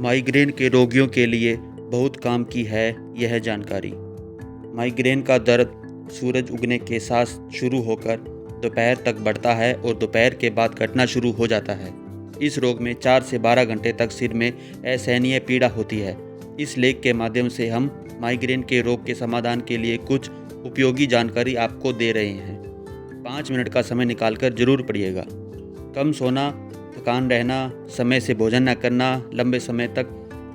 Migraine के रोगियों के लिए बहुत काम की है यह जानकारी। माइग्रेन का दर्द सूरज उगने के साथ शुरू होकर दोपहर तक बढ़ता है और दोपहर के बाद घटना शुरू हो जाता है। इस रोग में 4 से 12 घंटे तक सिर में असहनीय पीड़ा होती है। इस लेख के माध्यम से हम माइग्रेन के रोग के समाधान के लिए कुछ उपयोगी जानकारी आपको दे रहे हैं। 5 मिनट का समय निकालकर जरूर पढ़िएगा। कम सोना, थकान रहना, समय से भोजन न करना, लंबे समय तक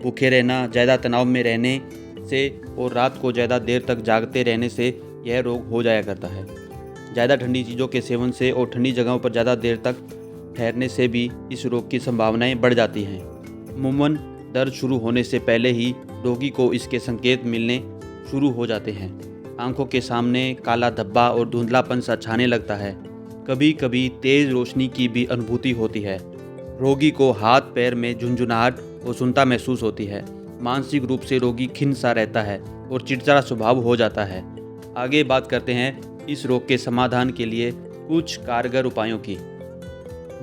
भूखे रहना, ज़्यादा तनाव में रहने से और रात को ज़्यादा देर तक जागते रहने से यह रोग हो जाया करता है। ज़्यादा ठंडी चीज़ों के सेवन से और ठंडी जगहों पर ज़्यादा देर तक ठहरने से भी इस रोग की संभावनाएं बढ़ जाती हैं। अमूमन दर्द शुरू होने से पहले ही रोगी को इसके संकेत मिलने शुरू हो जाते हैं। आंखों के सामने काला धब्बा और धुंधलापन सा छाने लगता है। कभी कभी तेज़ रोशनी की भी अनुभूति होती है। रोगी को हाथ पैर में झुंझुनाहट और सुन्नता महसूस होती है। मानसिक रूप से रोगी खिन्न सा रहता है और चिड़चिड़ा स्वभाव हो जाता है। आगे बात करते हैं इस रोग के समाधान के लिए कुछ कारगर उपायों की।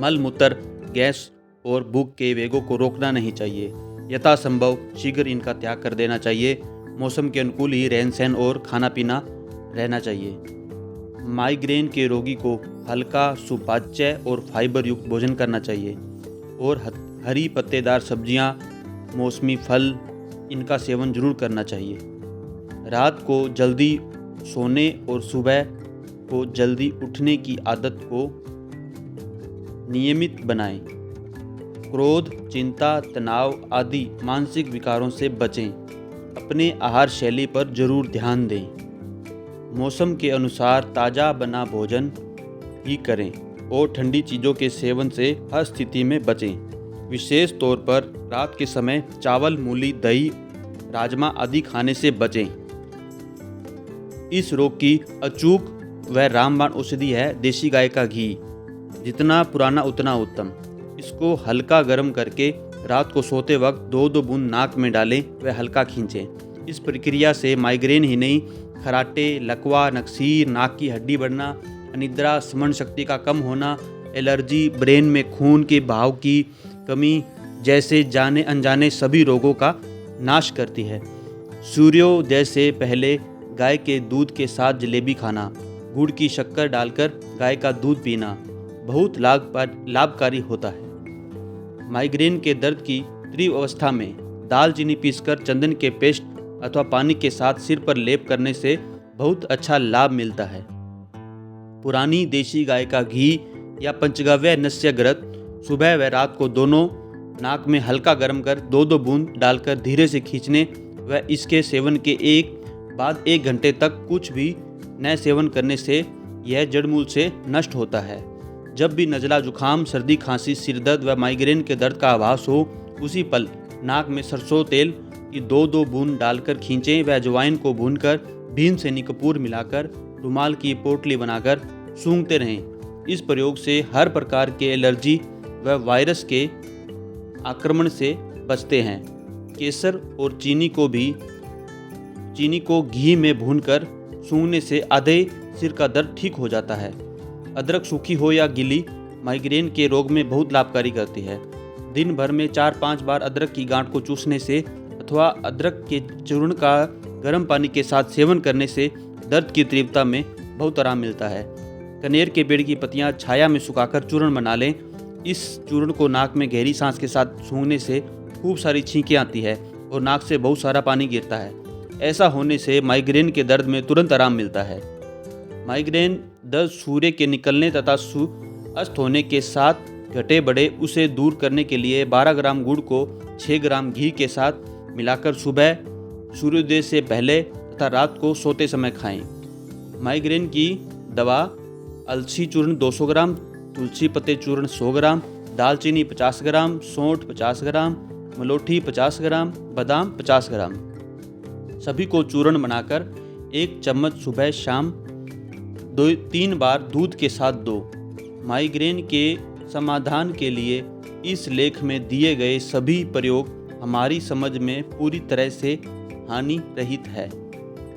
मल मूत्र, गैस और भूख के वेगों को रोकना नहीं चाहिए। यथासंभव शीघ्र इनका त्याग कर देना चाहिए। मौसम के अनुकूल ही रहन सहन और खाना पीना रहना चाहिए। माइग्रेन के रोगी को हल्का, सुपाच्य और फाइबर युक्त भोजन करना चाहिए और हरी पत्तेदार सब्जियां, मौसमी फल, इनका सेवन जरूर करना चाहिए। रात को जल्दी सोने और सुबह को जल्दी उठने की आदत को नियमित बनाएं। क्रोध, चिंता, तनाव आदि मानसिक विकारों से बचें। अपने आहार शैली पर जरूर ध्यान दें। मौसम के अनुसार ताज़ा बना भोजन ही करें और ठंडी चीज़ों के सेवन से हर स्थिति में बचें। विशेष तौर पर रात के समय चावल, मूली, दही, राजमा आदि खाने से बचें। इस रोग की अचूक व रामबाण औषधि है देसी गाय का घी। जितना पुराना उतना उत्तम। इसको हल्का गर्म करके रात को सोते वक्त 2-2 बूंद नाक में डालें व हल्का खींचें। इस प्रक्रिया से माइग्रेन ही नहीं, खराटे, लकवा, नक्सीर, नाक की हड्डी बढ़ना, अनिद्रा, स्मरण शक्ति का कम होना, एलर्जी, ब्रेन में खून के बहाव की कमी जैसे जाने अनजाने सभी रोगों का नाश करती है। सूर्योदय से पहले गाय के दूध के साथ जलेबी खाना, गुड़ की शक्कर डालकर गाय का दूध पीना बहुत लाभकारी होता है। माइग्रेन के दर्द की तीव्र अवस्था में दालचीनी पीसकर चंदन के पेस्ट अथवा पानी के साथ सिर पर लेप करने से बहुत अच्छा लाभ मिलता है। पुरानी देशी गाय का घी या पंचगव्य नस्य घृत सुबह व रात को दोनों नाक में हल्का गर्म कर 2-2 बूंद डालकर धीरे से खींचने व इसके सेवन के बाद 1 घंटे तक कुछ भी न सेवन करने से यह जड़मूल से नष्ट होता है। जब भी नज़ला, जुखाम, सर्दी, खांसी, सिरदर्द व माइग्रेन के दर्द का आभास हो, उसी पल नाक में सरसों तेल की 2-2 बूंद डालकर खींचें व अजवाइन को भूनकर भीमसेनी कपूर मिलाकर रुमाल की पोटली बनाकर सूंघते रहें। इस प्रयोग से हर प्रकार के एलर्जी व वायरस के आक्रमण से बचते हैं। केसर और चीनी को घी में भूनकर सूंघने से आधे सिर का दर्द ठीक हो जाता है। अदरक सूखी हो या गीली माइग्रेन के रोग में बहुत लाभकारी करती है। दिन भर में 4-5 बार अदरक की गांठ को चूसने से अथवा अदरक के चूर्ण का गर्म पानी के साथ सेवन करने से दर्द की तीव्रता में बहुत आराम मिलता है। कनेर के पेड़ की पत्तियां छाया में सुखाकर चूर्ण बना लें। इस चूर्ण को नाक में गहरी सांस के साथ सूंघने से खूब सारी छींकें आती है और नाक से बहुत सारा पानी गिरता है। ऐसा होने से माइग्रेन के दर्द में तुरंत आराम मिलता है। माइग्रेन दर्द सूर्य के निकलने तथा अस्त होने के साथ घटे बढ़े उसे दूर करने के लिए 12 ग्राम गुड़ को 6 ग्राम घी के साथ मिलाकर सुबह सूर्योदय से पहले तथा रात को सोते समय खाएं। माइग्रेन की दवा अलसी चूर्ण 200 ग्राम, तुलसी पत्ते चूर्ण 100 ग्राम, दालचीनी 50 ग्राम, सौंठ 50 ग्राम, मलोठी 50 ग्राम, बादाम 50 ग्राम, सभी को चूर्ण बनाकर 1 चम्मच सुबह शाम 2-3 बार दूध के साथ दो। माइग्रेन के समाधान के लिए इस लेख में दिए गए सभी प्रयोग हमारी समझ में पूरी तरह से हानि रहित है।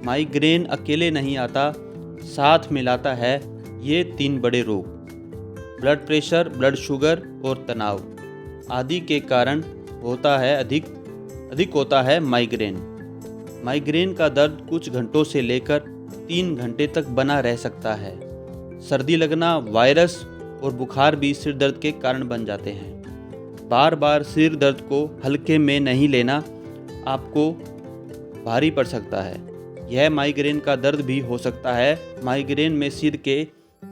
माइग्रेन अकेले नहीं आता, साथ में लाता है ये 3 बड़े रोग: ब्लड प्रेशर, ब्लड शुगर और तनाव आदि के कारण होता है अधिक अधिक होता है माइग्रेन। माइग्रेन का दर्द कुछ घंटों से लेकर 3 घंटे तक बना रह सकता है। सर्दी लगना, वायरस और बुखार भी सिर दर्द के कारण बन जाते हैं। बार बार सिर दर्द को हल्के में नहीं लेना आपको भारी पड़ सकता है। यह माइग्रेन का दर्द भी हो सकता है। माइग्रेन में सिर के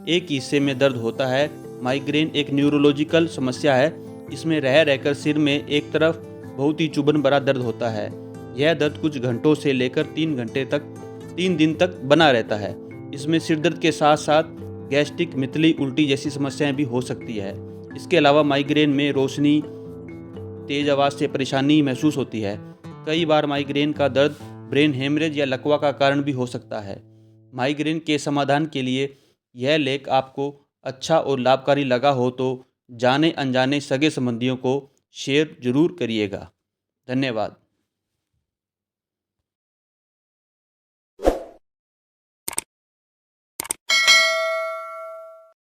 एक हिस्से में दर्द होता है। माइग्रेन एक न्यूरोलॉजिकल समस्या है। इसमें रह रहकर सिर में एक तरफ बहुत ही चुभन भरा दर्द होता है। यह दर्द कुछ घंटों से लेकर 3 दिन तक बना रहता है। इसमें सिर दर्द के साथ साथ गैस्ट्रिक, मितली, उल्टी जैसी समस्याएं भी हो सकती है। इसके अलावा माइग्रेन में रोशनी, तेज आवाज़ से परेशानी महसूस होती है। कई बार माइग्रेन का दर्द ब्रेन हेमरेज या लकवा का कारण भी हो सकता है। माइग्रेन के समाधान के लिए यह लेख आपको अच्छा और लाभकारी लगा हो तो जाने अनजाने सगे संबंधियों को शेयर जरूर करिएगा। धन्यवाद।